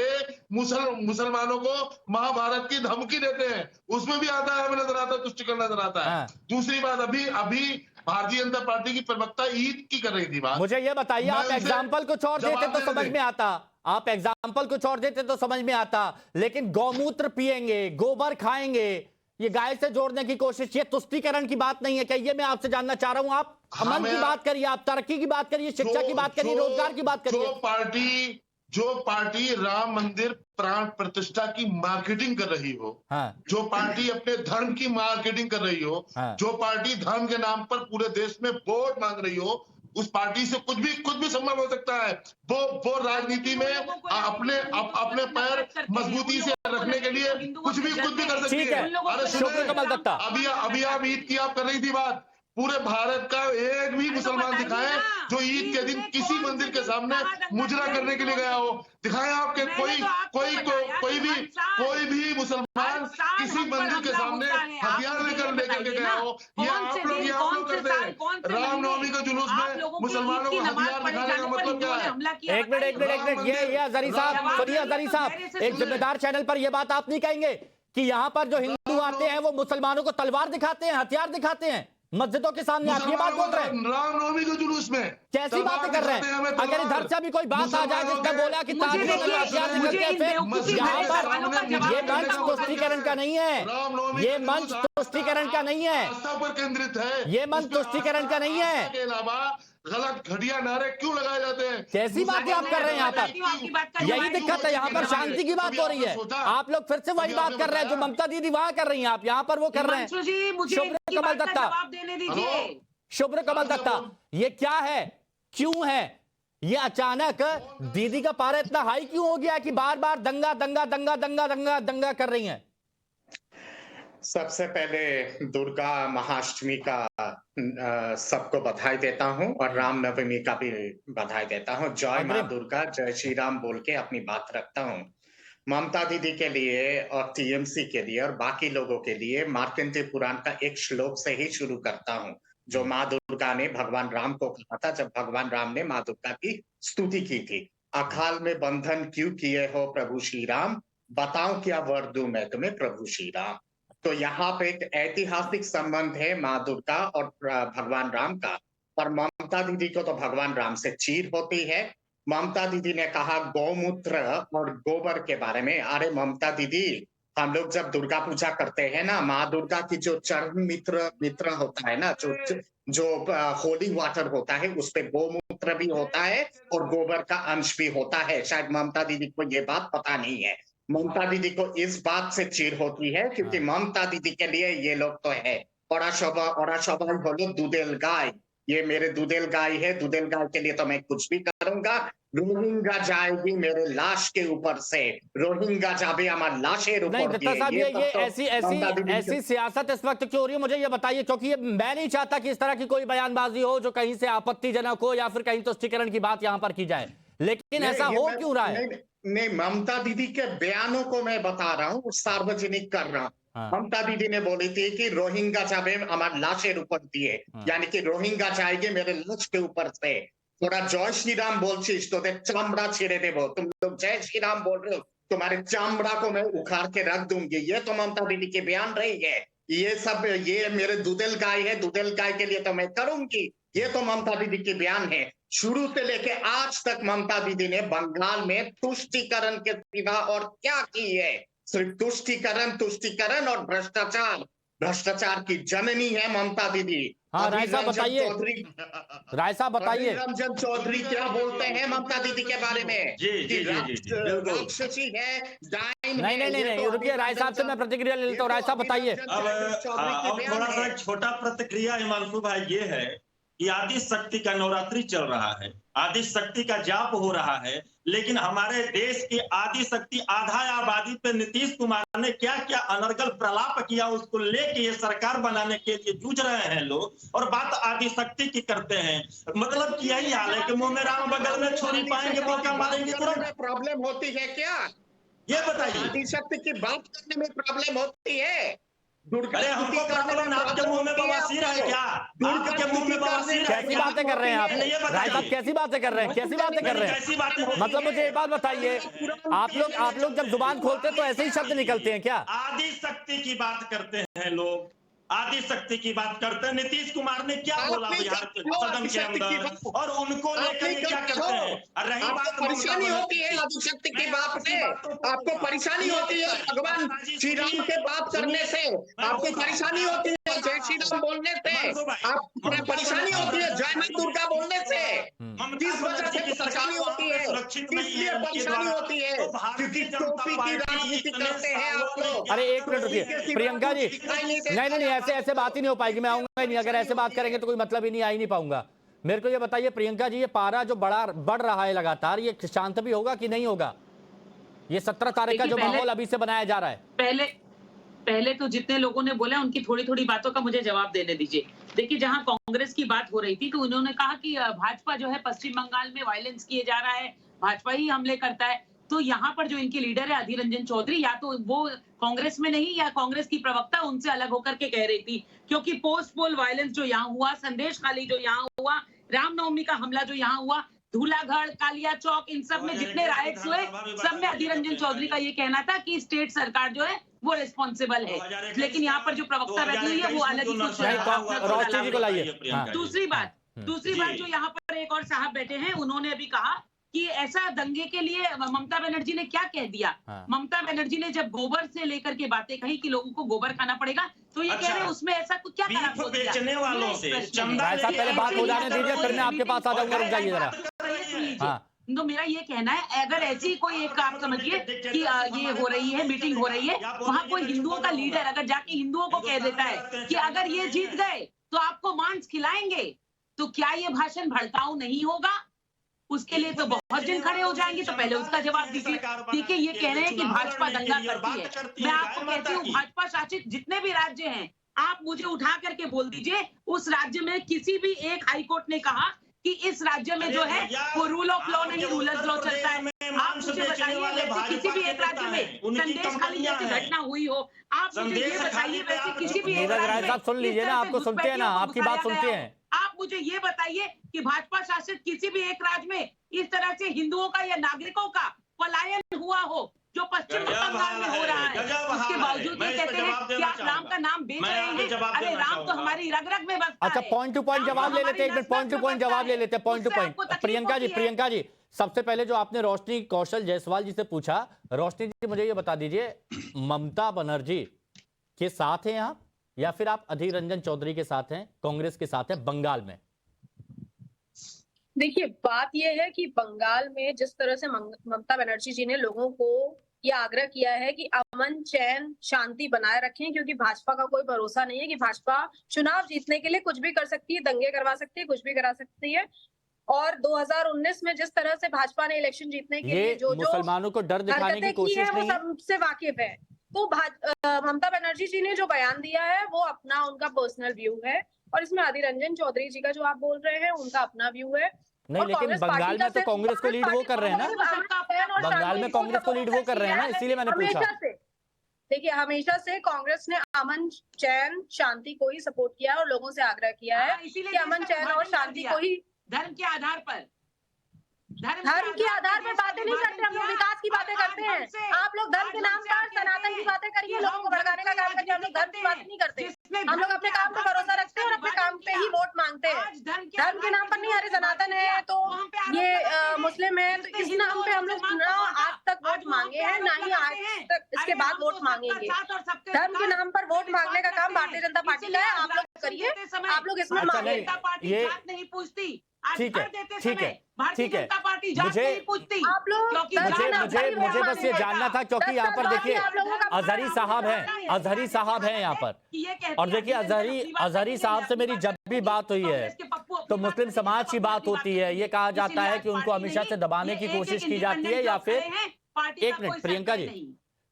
मुसलमानों को महाभारत की धमकी देते हैं, उसमें भी आता है, हमें नजर आता है, तुष्टीकरण नजर आता है। दूसरी बात, अभी भारतीय जनता पार्टी की प्रवक्ता ईद की कर रही थी बात। मुझे ये बताइए, आप एग्जाम्पल कुछ और देते तो समझ में आता, आप एग्जाम्पल कुछ और देते तो समझ में आता, लेकिन गौमूत्र पिएंगे, गोबर खाएंगे, ये गाय से जोड़ने की कोशिश, ये तुष्टीकरण की बात नहीं है क्या? ये मैं आपसे जानना चाह रहा हूं। आप अमन की बात करिए, आप तरक्की की बात करिए, शिक्षा की बात करिए, रोजगार की बात करिए। जो पार्टी राम मंदिर प्राण प्रतिष्ठा की मार्केटिंग कर रही हो, जो पार्टी अपने धर्म की मार्केटिंग कर रही हो, जो पार्टी धर्म के नाम पर पूरे देश में वोट मांग रही हो, उस पार्टी से कुछ भी संभव हो सकता है। वो राजनीति में अपने पैर मजबूती से रखने के लिए कुछ भी कर सकती है। अरे सुनिए, अभी आप ईद की आप कर रही थी बात, पूरे भारत का एक भी मुसलमान दिखाए जो ईद के दिन किसी मंदिर के सामने मुजरा करने के लिए गया हो? दिखाए आपके कोई भी मुसलमान किसी मंदिर के सामने हथियार लेकर के गया हो? ये आप लोग करते हैं। रामनवमी के जुलूस में मुसलमानों को हथियार दिखाने का मतलब क्या है? एक मिनट, ये अजहरी साहब सुनिए, अजहरी साहब, एक जिम्मेदार चैनल पर यह बात आप नहीं कहेंगे कि यहाँ पर जो हिंदू आते हैं वो मुसलमानों को तलवार दिखाते हैं, हथियार दिखाते हैं मस्जिदों के सामने? आप ये बात बोल रहे हैं? रामनवमी के जुलूस में कैसी बातें कर रहे हैं? अगर इधर से भी कोई बात आ जाए जिसने बोला कि यहाँ पर ये मंच तुष्टीकरण का नहीं है, ये मंच तुष्टीकरण का नहीं है, पर केंद्रित है, ये मंच तुष्टीकरण का नहीं है। के अलावा गलत घटिया नारे क्यों लगाए जाते हैं? कैसी बातें आप कर रहे हैं यहाँ पर? यही दिक्कत है, यहाँ पर शांति की बात हो रही है, आप लोग फिर से वही बात कर रहे हैं जो ममता दीदी वहां कर रही हैं, आप यहाँ पर वो कर रहे हैं। शुभ्र कमल दत्ता, ये क्या है, क्यों है ये अचानक दीदी का पारा इतना हाई क्यों हो गया कि बार बार दंगा दंगा दंगा दंगा दंगा दंगा कर रही हैं? सबसे पहले दुर्गा महाअष्टमी का सबको बधाई देता हूं और रामनवमी का भी बधाई देता हूं। जय मां दुर्गा, जय श्री राम बोल के अपनी बात रखता हूं। ममता दीदी के लिए और TMC के लिए और बाकी लोगों के लिए मार्कंडेय पुराण का एक श्लोक से ही शुरू करता हूं, जो माँ दुर्गा ने भगवान राम को कहा था जब भगवान राम ने माँ दुर्गा की स्तुति की थी। अकाल में बंधन क्यों किए हो प्रभु श्री राम, बताओ क्या वर दूं मैं तुम्हें प्रभु श्री राम। तो यहाँ पे एक ऐतिहासिक संबंध है माँ दुर्गा और भगवान राम का, और ममता दीदी को तो भगवान राम से चीर होती है। ममता दीदी ने कहा गौमूत्र और गोबर के बारे में। अरे ममता दीदी, हम लोग जब दुर्गा पूजा करते हैं ना, माँ दुर्गा की जो चरण मित्र होता है ना, जो जो होली वाटर होता है उस पे गोमूत्र भी होता है और गोबर का अंश भी होता है। शायद ममता दीदी को ये बात पता नहीं है। ममता दीदी को इस बात से चिढ़ होती है क्योंकि ममता दीदी के लिए ये लोग तो है और सवाल बोलो दूधेल गाय, ये मेरे दूधेल गाय है, दूधेल गाय के लिए तो मैं कुछ भी करूंगा। रोहिंगा जाएगी मेरे लाश के ऊपर से, रोहिंगा जाबे हमारे लाशेर ऊपर। नहीं दत्ता साहब, ये ऐसी सियासत इस वक्त क्यों हो रही है, मुझे ये बताइए, क्योंकि ये मैं नहीं चाहता कि इस तरह की कोई बयानबाजी हो जो कहीं से आपत्तिजनक हो या फिर कहीं तुष्टीकरण की बात यहां पर की जाए, लेकिन ऐसा हो क्यों रहा है? नहीं, ममता दीदी के बयानों को मैं बता रहा हूँ, सार्वजनिक कर रहा हूँ। ममता दीदी ने बोली थी कि रोहिंगा जाबे हमारे लाशेर ऊपर दिए, यानी कि रोहिंगा जाएंगे मेरे लाश के ऊपर से। थोड़ा जय श्री राम बोलছিস तो चामड़ा छिड़े देबो, तुम लोग जय श्री राम बोल रहे हो, तुम्हारे चामड़ा को मैं उखाड़ के रख दूंगी। ये तो ममता दीदी के बयान रही है। ये सब, ये मेरे दूधेल गाय है, दूधेल गाय के लिए तो मैं करूंगी, ये तो ममता दीदी के बयान है। शुरू से लेके आज तक ममता दीदी ने बंगाल में तुष्टीकरण के सिवा और क्या की है? सिर्फ तुष्टीकरण और भ्रष्टाचार की जननी है ममता दीदी। हाँ, राय साहब बताइए, राय साहब बताइए। रंजन चौधरी क्या बोलते हैं ममता दीदी के बारे में? राक्षसी है, डाइन है। नहीं, रुकिए, राय साहब से मैं प्रतिक्रिया ले लेता हूँ। राय साहब बताइए। अब थोड़ा सा छोटा प्रतिक्रिया हिमांशु भाई ये है कि आदि शक्ति का नवरात्रि चल रहा है, आदि शक्ति का जाप हो रहा है, लेकिन हमारे देश की आदि शक्ति आधा आबादी पे नीतीश कुमार ने क्या क्या अनर्गल प्रलाप किया, उसको लेके ये सरकार बनाने के लिए जूझ रहे हैं लोग, और बात आदि शक्ति की करते हैं। मतलब कि यही हाल है कि मुंह में राम बगल में छोरी पाएंगे, मौका मारेंगे तुरंत। प्रॉब्लम होती है क्या? ये बताइए। आदि शक्ति की बात करने में प्रॉब्लम होती है? अरे हमको प्रॉब्लम, आपके मुंह में बवासीर है क्या? आपके मुंह में बवासीर है? कैसी बातें कर रहे हैं आप? राय साहब कैसी बातें कर रहे हैं? कैसी बातें कर रहे हैं? मतलब मुझे एक बात बताइए, आप लोग जब जुबान खोलते हैं तो ऐसे ही शब्द निकलते हैं क्या? आदि शक्ति की बात करते हैं लोग, आदि शक्ति की बात करते हैं। नीतीश कुमार ने क्या बोला बिहार के सदन के अंदर, और उनको लेकर क्या करते हैं? रही बात, परेशानी होती है आदि शक्ति की बात से, आपको परेशानी होती है भगवान श्री राम के बात करने से, आपको परेशानी होती है जय श्री राम बोलने से, आपको परेशानी होती है जय मां दुर्गा बोलने से। किस वजह से परेशानी होती है? इसलिए परेशानी होती है क्योंकि टोपी की राजनीति करते हैं आप लोग। अरे एक मिनट रुकिए प्रियंका जी, नहीं ऐसे बात ही नहीं हो पाएगी, मैं आऊंगा ही नहीं। अगर ऐसे बात करेंगे तो कोई मतलब ही नहीं, आ ही नहीं पाऊंगा। मेरे को ये बताइए प्रियंका जी, ये पारा जो बढ़ रहा है लगातार, ये शांत भी होगा कि नहीं होगा? ये 17 तारीख का जो माहौल अभी से बनाया जा रहा है, पहले तो जितने लोगों ने बोला उनकी थोड़ी थोड़ी बातों का मुझे जवाब देने दीजिए। देखिए, जहां कांग्रेस की बात हो रही थी तो उन्होंने कहा कि भाजपा जो है पश्चिम बंगाल में वायलेंस किए जा रहा है, भाजपा ही हमले करता है। तो यहाँ पर जो इनके लीडर है अधीर रंजन चौधरी, या तो वो कांग्रेस में नहीं या कांग्रेस की प्रवक्ता उनसे अलग होकर के कह रही थी, क्योंकि पोस्ट पोल वायलेंस जो यहाँ हुआ, संदेश खाली जो यहाँ हुआ, रामनवमी का हमला जो यहाँ हुआ, धूलागढ़, कालिया चौक, इन सब में जितने राइट्स हुए, सब में अधीर रंजन चौधरी का ये कहना था कि स्टेट सरकार जो है वो रिस्पॉन्सिबल है। लेकिन यहाँ पर जो प्रवक्ता बैठी हुई है वो अलग ही कुछ। दूसरी बात जो यहाँ पर एक और साहब बैठे हैं, उन्होंने अभी कहा कि ऐसा दंगे के लिए ममता बनर्जी ने क्या कह दिया। ममता बनर्जी ने जब गोबर से लेकर के बातें कही कि लोगों को गोबर खाना पड़ेगा, तो ये कह रहे हैं उसमें ऐसा कुछ क्या खराब हो गया? बेचने वालों से पहले बात हो जाने दीजिए, फिर मैं आपके पास आ जाऊंगा, रुक जाइए जरा। तो मेरा ये कहना है, अगर ऐसी कोई एक आप समझिए कि ये हो रही है, मीटिंग हो रही है, वहाँ कोई हिंदुओं का लीडर अगर जाके हिंदुओं को कह देता है कि अगर ये जीत गए तो आपको मांस खिलाएंगे, तो क्या ये भाषण भड़काऊ नहीं होगा? उसके लिए तो बहुत जन खड़े हो जाएंगे। तो पहले उसका जवाब दीजिए। ठीक है, ये कह रहे हैं कि भाजपा दंगा करती है। मैं आपको कहती हूँ, भाजपा शासित जितने भी राज्य हैं, आप मुझे उठा करके बोल दीजिए उस राज्य में किसी भी एक हाईकोर्ट ने कहा कि इस राज्य में जो है वो रूल ऑफ लॉ नहीं, रूलर्स लॉ चलता है। आप मुझे बताइए, वैसे किसी भी एक राज्य में संदेश खाली जैसी घटना हुई हो, आप मुझे ये बताइए, वैसे किसी भी एक राज्य में, सुन लीजिए ना, आपको सुनते हैं ना, आपकी बात सुनते हैं। आप मुझे ये बताइए कि भाजपा शासित किसी भी एक राज्य में इस तरह से हिंदुओं का या नागरिकों का पलायन हुआ हो जो पश्चिम बंगाल में हो रहा है, उसके बावजूद ये कहते हैं कि आप राम का नाम बेच रहे हैं। अरे राम तो हमारी रग रग में बसता है। अच्छा, पॉइंट टू पॉइंट जवाब ले लेते हैं, एक मिनट पॉइंट टू पॉइंट जवाब ले लेते हैं, point two point. Priyanka ji, सबसे पहले जो आपने रोशनी कौशल जायसवाल जी से पूछा, रोशनी जी मुझे ये बता दीजिए, ममता बनर्जी के साथ हैं आप या फिर आप अधीर रंजन चौधरी के साथ हैं, कांग्रेस के साथ हैं बंगाल में? देखिए, बात यह है कि बंगाल में जिस तरह से ममता बनर्जी जी ने लोगों को ये आग्रह किया है कि अमन चैन शांति बनाए रखें, क्योंकि भाजपा का कोई भरोसा नहीं है कि भाजपा चुनाव जीतने के लिए कुछ भी कर सकती है, दंगे करवा सकती है, कुछ भी करा सकती है। और 2019 में जिस तरह से भाजपा ने इलेक्शन जीतने के लिए जो मुसलमानों को डर दिखाने की कोशिश है, वो नहीं है, सबसे वाकिफ है। तो ममता बनर्जी जी ने जो बयान दिया है वो अपना उनका पर्सनल व्यू है, और इसमें अधीर रंजन चौधरी जी का जो आप बोल रहे हैं उनका अपना व्यू है। नहीं, लेकिन बंगाल में तो कांग्रेस को लीड वो कर रहे हैं ना, बंगाल में कांग्रेस को लीड वो कर रहे हैं ना, इसीलिए मैंने पूछा। देखिए, हमेशा से कांग्रेस ने अमन चैन शांति को ही सपोर्ट किया है और लोगों से आग्रह किया है कि अमन चैन और शांति को ही, धर्म के आधार पर बातें नहीं करते, हम लोग विकास की बातें करते हैं। आप लोग धर्म के नाम पर सनातन की बातें करिए, लोगों को भड़काने का काम करके हम लोग धर्म की बात नहीं करते। हम लोग अपने काम पे भरोसा रखते हैं और अपने काम पे ही वोट मांगते हैं। धर्म के नाम पर नहीं, अरे सनातन है तो ये मुस्लिम है, तो इस नाम पे हम लोग ना आज तक वोट मांगे हैं, ना ही आज तक इसके बाद वोट मांगेंगे। धर्म के नाम पर वोट मांगने का काम भारतीय जनता पार्टी का है, आप लोग करिए, आप लोग इसमें मांगे। ये नहीं पूछती, ठीक है, ठीक है, ठीक है। मुझे बस ये जानना था, क्योंकि यहाँ पर देखिए अजहरी साहब हैं, अजहरी साहब हैं यहाँ पर, और देखिए अजहरी साहब से मेरी जब भी बात हुई है तो मुस्लिम समाज की बात होती है, ये कहा जाता है कि उनको हमेशा से दबाने की कोशिश की जाती है, या फिर एक मिनट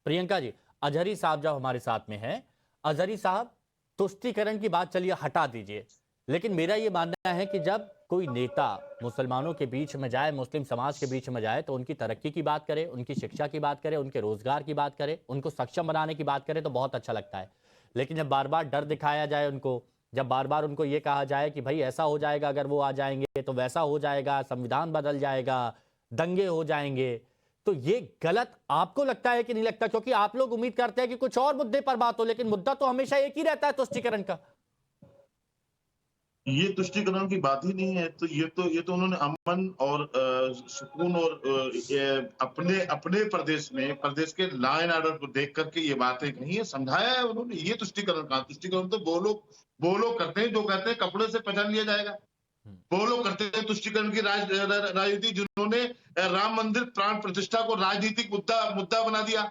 प्रियंका जी, अजहरी साहब जब हमारे साथ में है, अजहरी साहब तुष्टीकरण की बात चलिए हटा दीजिए, लेकिन मेरा ये मानना है कि जब कोई नेता मुसलमानों के बीच में जाए, मुस्लिम समाज के बीच में जाए, तो उनकी तरक्की की बात करे, उनकी शिक्षा की बात करे, उनके रोजगार की बात करे, उनको सक्षम बनाने की बात करे तो बहुत अच्छा लगता है। लेकिन जब बार बार डर दिखाया जाए उनको, जब बार बार उनको ये कहा जाए कि भाई ऐसा हो जाएगा अगर वो आ जाएंगे, तो वैसा हो जाएगा, संविधान बदल जाएगा, दंगे हो जाएंगे, तो ये गलत आपको लगता है कि नहीं लगता? क्योंकि आप लोग उम्मीद करते हैं कि कुछ और मुद्दे पर बात हो, लेकिन मुद्दा तो हमेशा एक ही रहता है, तुष्टीकरण का। ये तुष्टीकरण की बात ही नहीं है। तो ये तो उन्होंने अमन और सुकून और अपने प्रदेश के लॉ एंड ऑर्डर को देख करके ये बातें कही है, समझाया है उन्होंने। ये तुष्टीकरण कहा? तुष्टीकरण तो वो लोग करते हैं जो कहते हैं कपड़े से पहचान लिया जाएगा, वो लोग करते हैं तुष्टीकरण की राजनीति, जिन्होंने राम मंदिर प्राण प्रतिष्ठा को राजनीतिक मुद्दा बना दिया।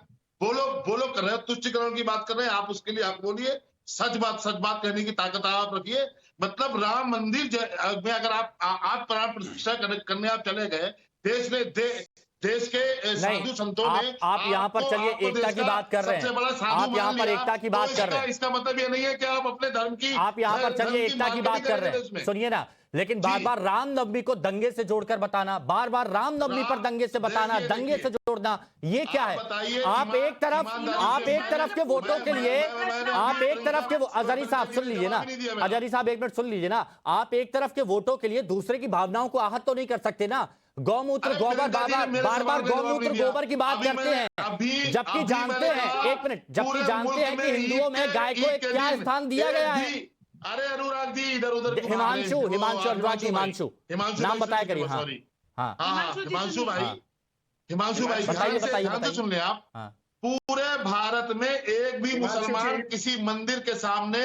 वो लोग कर रहे हैं, तुष्टीकरण की बात कर रहे हैं। आप उसके लिए आप बोलिए, सच बात कहने की ताकत आप रखिए। मतलब राम मंदिर में अगर आप प्राण प्रतिष्ठा करने आप चले गए, देश के साधु संतों ने, आप यहाँ पर चलिए एकता की बात कर रहे हैं, आप यहाँ पर एकता की बात कर रहे हैं, इसका मतलब ये नहीं है कि आप अपने धर्म की, आप यहाँ पर चलिए एकता की बात कर रहे हैं, सुनिए ना। लेकिन बार बार रामनवमी को दंगे से जोड़कर बताना, बार बार रामनवमी पर दंगे से बताना, दंगे से जोड़ना, ये क्या है? आप एक तरफ के वोटों के लिए, आप एक तरफ के, अजहरी साहब सुन लीजिए ना, अजहरी साहब एक मिनट सुन लीजिए ना, आप एक तरफ के वोटों के लिए दूसरे की भावनाओं को आहत तो नहीं कर सकते ना। गौमूत्र गोबर, बार बार गौमूत्र गोबर की बात करते हैं, जबकि जानते हैं, एक मिनट, जबकि जानते हैं कि हिंदुओं में गाय को एक क्या स्थान दिया गया है। अरे अनुराग जी, इधर उधर हिमांशु अनुराग जी, हिमांशु नाम बताया करिए। हाँ, हिमांशु भाई बताइए, सुन ले आप। पूरे भारत में एक भी मुसलमान किसी मंदिर के सामने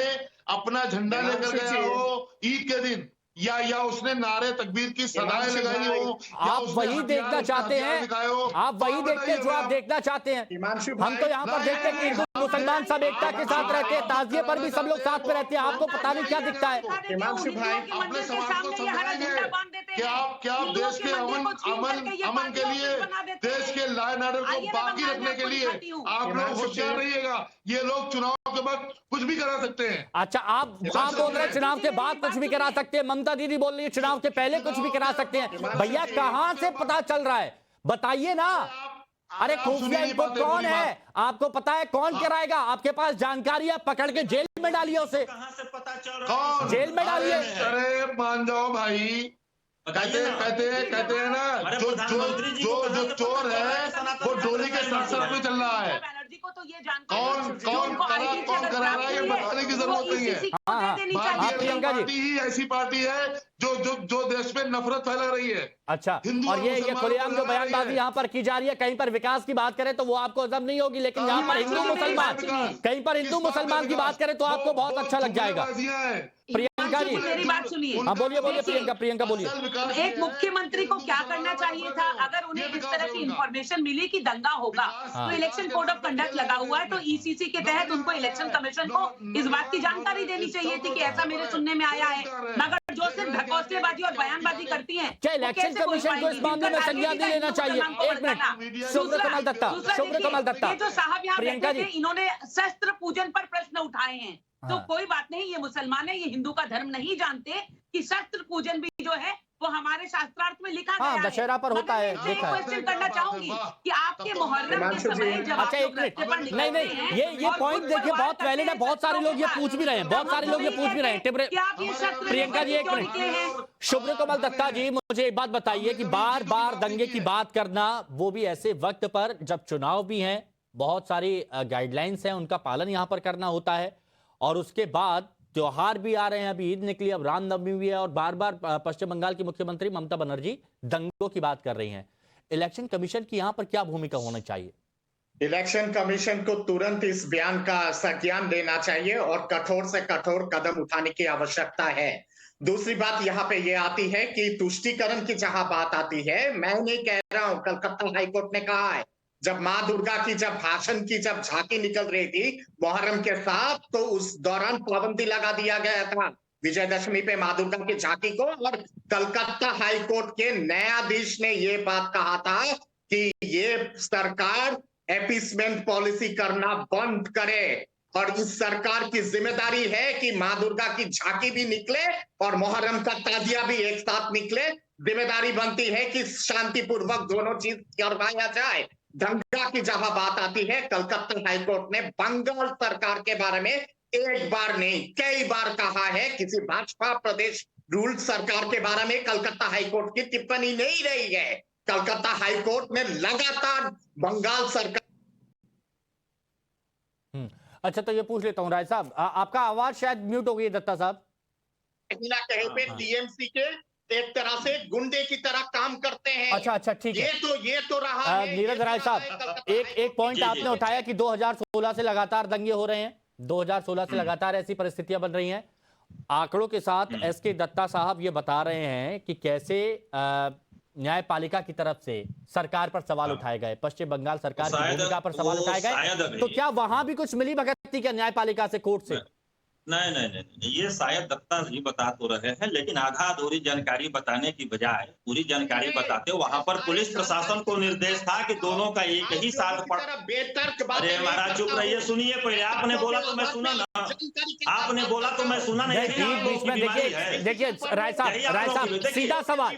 अपना झंडा लेकर गया हो ईद के दिन, या उसने नारे तकबीर की सदाएं लगाई हो, आप वही देखना चाहते हैं, आप वही देखते हैं जो आप देखना चाहते हैं। हम तो यहाँ पर देखते हैं कि हिंदू मुसलमान सब एकता के साथ रहते हैं, ताजिए पर भी सब लोग साथ में रहते हैं, आपको पता नहीं क्या दिखता है। हिमांशु भाई, अपने समाज को समझाएंगे क्या आप देश के अमन के लिए, देश के लॉ एंड ऑर्डर को बाकी रखने के लिए आप लोग होशियार रहिएगा। ये लोग चुनाव के बाद कुछ भी करा सकते हैं। अच्छा, आप बोल रहे हैं चुनाव के बाद कुछ भी करा सकते हैं, ममता दीदी बोल रही है चुनाव के पहले कुछ भी करा सकते हैं। भैया कहां से पता चल रहा है, बताइए ना। अरे खुफिया इनपुट कौन है, आपको पता है कौन कराएगा? आपके पास जानकारी है, पकड़ के जेल में डालिए उसे। कहां से पता चल रहा है? जेल में डालिए। अरे मान जाओ भाई, कहते हैं ना, जो चोर है वो डोली के सर में चल रहा है। बनर्जी को तो ये कौन करा रहा है ये बताने की जरूरत नहीं है। भारतीय जनता पार्टी ही ऐसी पार्टी है जो देश में नफरत फैला रही है। अच्छा, और ये खुलेआम जो बयानबाजी यहाँ पर की जा रही है, कहीं पर विकास की बात करें तो वो आपको हजम नहीं होगी, लेकिन यहाँ पर हिंदू मुसलमान, कहीं पर हिंदू मुसलमान की बात करें तो आपको बहुत अच्छा लग जाएगा। प्रियंका जी, मेरी बात सुनिए। हाँ बोलिए प्रियंका बोलिए। एक मुख्यमंत्री को क्या करना चाहिए था, अगर उन्हें इस तरह की इंफॉर्मेशन मिली कि दंगा होगा, तो इलेक्शन कोड ऑफ कंडक्ट लगा हुआ है, तो ईसीसी के तहत उनको इलेक्शन कमीशन को इस बात की जानकारी देनी चाहिए थी कि ऐसा मेरे सुनने में आया है। मगर जो सिर्फ ढकोसलेबाजी और बयानबाजी करती है, क्या इलेक्शन कमीशन को इस मामले में संज्ञान नहीं लेना चाहिए? एक मिनट, शुभ्र कमल दत्ता, ये जो साहब यहाँ प्रियंका बैठे जी, थे, इन्होंने शस्त्र पूजन पर प्रश्न उठाए हैं। तो कोई बात नहीं, ये मुसलमान है, ये हिंदू का धर्म नहीं जानते कि शस्त्र पूजन भी जो है वो हमारे शास्त्रार्थ में लिखा गया है। दशहरा पर होता है, मैं देखा है। क्वेश्चन करना चाहूंगी कि आपके मुहर्रम के समय जब आप अच्छा एक लोग रस्ते पर मिनट, निकलते नहीं हैं ये और पॉइंट कुछ देखिए सवाल बहुत वैलिड है, करते बहुत सारे लोग ये पूछ भी रहे हैं, बहुत सारे लोग ये पूछ भी रहे हैं। कि आप ये शस्त्र प्रियंका जी एक क्यों निकले हैं? मिनट, शुभ्र कमल दत्ता जी मुझे एक बात बताइए कि बार बार दंगे की बात करना, वो भी ऐसे वक्त पर जब चुनाव भी हैं, बहुत सारी गाइडलाइंस हैं, उनका पालन यहां पर करना होता है, और उसके बाद त्योहार भी आ रहे हैं, अभी ईद निकली, अब रामनवमी भी है, और बार बार पश्चिम बंगाल की मुख्यमंत्री ममता बनर्जी दंगों की बात कर रही हैं। इलेक्शन कमीशन की यहां पर क्या भूमिका होनी चाहिए? इलेक्शन कमीशन को तुरंत इस बयान का संज्ञान लेना चाहिए और कठोर से कठोर कदम उठाने की आवश्यकता है। दूसरी बात यहाँ पे ये आती है कि तुष्टीकरण की जहां बात आती है, मैं नहीं कह रहा हूं, कलकत्ता हाईकोर्ट ने कहा है, जब माँ दुर्गा की जब भाषण की जब झांकी निकल रही थी मुहर्रम के साथ, तो उस दौरान पाबंदी लगा दिया गया था विजयदशमी पे माँ दुर्गा की झांकी को, और कलकत्ता हाईकोर्ट के न्यायाधीश ने ये बात कहा था कि ये सरकार एपीसमेंट पॉलिसी करना बंद करे, और इस सरकार की जिम्मेदारी है कि माँ दुर्गा की झांकी भी निकले और मुहर्रम का ताजिया भी एक साथ निकले। जिम्मेदारी बनती है कि शांतिपूर्वक दोनों चीज करवाया जाए। दंगा की जहां बात आती है, कलकत्ता हाईकोर्ट ने बंगाल सरकार के बारे में एक बार नहीं कई बार कहा है, किसी भाजपा प्रदेश रूल्ड सरकार के बारे में कलकत्ता हाईकोर्ट की टिप्पणी नहीं रही है। कलकत्ता हाईकोर्ट ने लगातार बंगाल सरकार। अच्छा, तो ये पूछ लेता हूँ राय साहब, आपका आवाज शायद म्यूट हो गई है दत्ता साहब। कहीं पे टीएमसी के एक तरह से गुंडे की तरह काम करते हैं। अच्छा ठीक है, ये तो रहा है। नीरज राय साहब, एक पॉइंट आपने उठाया कि 2016 से लगातार दंगे हो रहे हैं, 2016 से लगातार ऐसी परिस्थितियां बन रही हैं। आंकड़ों के साथ एसके दत्ता साहब ये बता रहे हैं कि कैसे न्यायपालिका की तरफ से सरकार पर सवाल उठाए गए, पश्चिम बंगाल सरकार की भूमिका पर सवाल उठाए गए, तो क्या वहां भी कुछ मिली भगत थी क्या न्यायपालिका से, कोर्ट से? नहीं, ये शायद दत्ता जी बता तो रहे हैं, लेकिन आधा अधूरी जानकारी बताने की बजाय पूरी जानकारी बताते। वहां पर पुलिस प्रशासन को निर्देश था कि दोनों का एक ही साथ अरे महाराज चुप रहिए, सुनिए पहले। आपने बोला तो मैं सुना ना, आपने बोला तो मैं सुना नहीं। बीच में देखिए राय साहब, सीधा सवाल,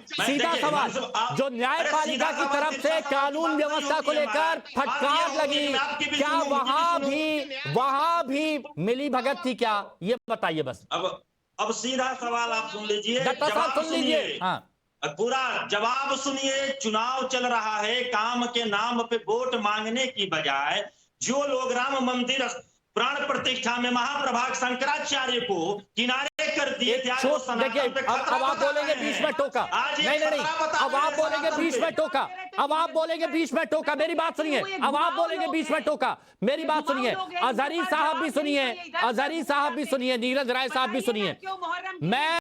जो न्यायपालिका की तरफ से कानून व्यवस्था को लेकर फटकार लगी, क्या वहां भी मिली भगत थी क्या, ये बताइए बस। अब सीधा सवाल आप सुन लीजिए, जवाब सुन लीजिए। हाँ, पूरा जवाब सुनिए। चुनाव चल रहा है, काम के नाम पे वोट मांगने की बजाय जो लोग राम मंदिर प्राण प्रतिष्ठा में महाप्रभाग शंकराचार्य को किनारे कर दिए थे, देखिए अब आप बोलेंगे बीच में टोका, नहीं, अब आप बोलेंगे बीच में टोका, अब आप बोलेंगे बीच में टोका, मेरी बात सुनिए, अब आप बोलेंगे बीच में टोका, मेरी बात सुनिए। अजहरी साहब भी सुनिए, नीरज राय साहब भी सुनिए। मैं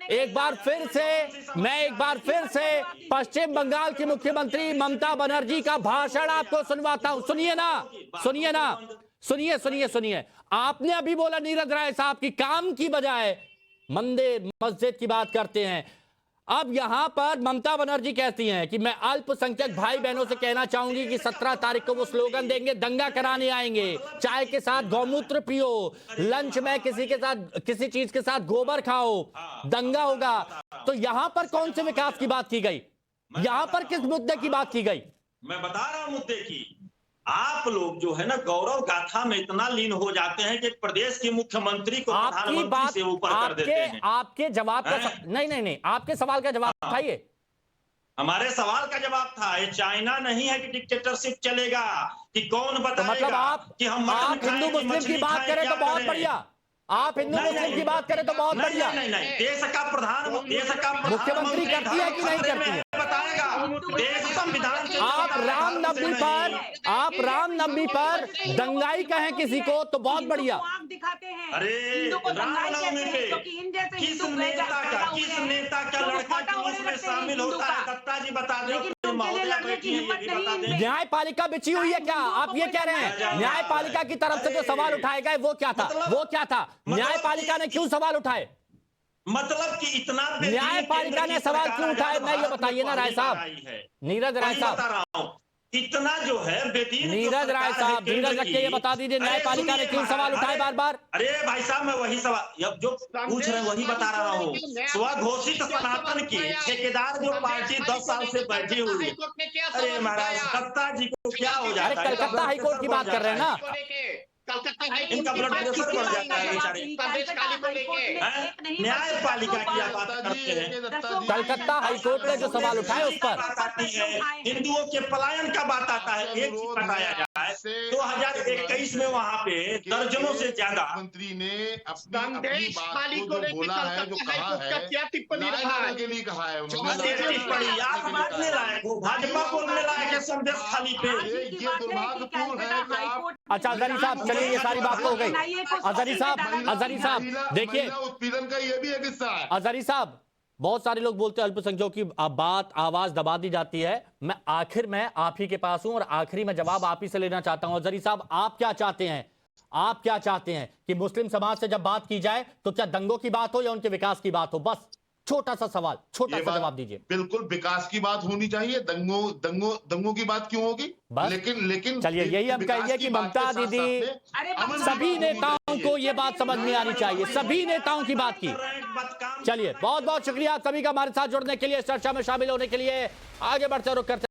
एक बार फिर से पश्चिम बंगाल की मुख्यमंत्री ममता बनर्जी का भाषण आपको सुनवाता हूं, सुनिए। आपने अभी बोला नीरज राय साहब की काम की बजाय मंदिर मस्जिद की बात करते हैं। अब यहां पर ममता बनर्जी कहती हैं कि मैं अल्पसंख्यक भाई बहनों से कहना चाहूंगी कि 17 तारीख को वो स्लोगन देंगे, दंगा कराने आएंगे, चाय के साथ गौमूत्र पियो, लंच में किसी चीज के साथ गोबर खाओ, दंगा होगा। तो यहां पर कौन से विकास की बात की गई, यहां पर किस मुद्दे की बात की गई? मैं बता रहा हूं मुद्दे की। आप लोग जो है ना गौरव गाथा में इतना लीन हो जाते हैं कि प्रदेश के मुख्यमंत्री को आपकी प्रधानमंत्री बात से ऊपर कर देते हैं। आपके जवाब का नहीं, आपके सवाल का जवाब था ये। हमारे सवाल का जवाब था, ये चाइना नहीं है कि डिक्टेटरशिप चलेगा, कि कौन बताएगा मतलब आप कि हम हिंदू मुस्लिम की बात करें तो बहुत बढ़िया, आप हिंदू मुस्लिम की बात करें तो बहुत बढ़िया। नहीं, देश का मुख्यमंत्री करती है कि नहीं करती है बताएगा। देश संविधान आप रामनवमी पर दंगाई कहें किसी को तो बहुत बढ़िया। दिखाते हैं अरे रामनवमी पे किस नेता का लड़का जुलूस में शामिल होता है? दत्ता जी बता दें, महोदया बैठी है, ये भी बता दें। न्यायपालिका बिछी हुई है क्या? आप ये कह रहे हैं न्यायपालिका की तरफ से जो सवाल उठाए गए वो क्या था? न्यायपालिका ने क्यों सवाल उठाए? मतलब कि इतना न्यायपालिका ने सवाल क्यों उठाए? मैं ये बताइए ना राय साहब, नीरज राय साहब, इतना जो है नीरज राय साहब, धीरज रख के ये बता दीजिए न्यायपालिका ने क्यों सवाल उठाए बार बार? अरे भाई साहब, मैं वही सवाल जो पूछ रहे हैं वही बता रहा हूँ। स्वघोषित सनातन की ठेकेदार जो पार्टी 10 साल से बैठी हुई है, अरे महाराज दत्ता जी को क्या हो जाता है? कलकत्ता हाईकोर्ट की बात कर रहे हैं ना? इनका ब्लड प्रेशर बढ़ जाता है बेचारे। न्यायपालिका की आप बात करते हैं, कलकत्ता हाईकोर्ट ने जो सवाल उठाए उस पर हिंदुओं के पलायन का बात आता है। एक चीज बताया जाए, 2021 में वहाँ पे दर्जनों से ज्यादा मंत्री ने अपनी बात को जो बोला है, जो कहा है, क्या टिप्पणी के लिए कहा है टिप्पणी आप मानने लायक हो, भाजपा बोलने लायक है संदेश खाली पे। ये दुर्भाग्यपूर्ण है कि आप अच्छा अजहरी साहब, चलिए ये सारी बात हो गई। अजहरी साहब देखिए, उत्पीड़न का ये भी एक हिस्सा है। अजहरी साहब, बहुत सारे लोग बोलते हैं अल्पसंख्यकों की बात आवाज दबा दी जाती है। मैं आखिर में आप ही के पास हूं और आखिरी में जवाब आप ही से लेना चाहता हूं। अजहरी साहब, आप क्या चाहते हैं? आप क्या चाहते हैं कि मुस्लिम समाज से जब बात की जाए तो क्या दंगों की बात हो या उनके विकास की बात हो? बस छोटा सा सवाल, छोटा सा जवाब दीजिए। बिल्कुल विकास की बात होनी चाहिए, दंगों की बात क्यों होगी? लेकिन चलिए यही हम कहिए कि ममता दीदी, सभी नेताओं को ये बात समझ में आनी चाहिए, सभी नेताओं की बात की। चलिए बहुत बहुत शुक्रिया आप सभी का हमारे साथ जुड़ने के लिए, इस चर्चा में शामिल होने के लिए। आगे बढ़ते रुक करते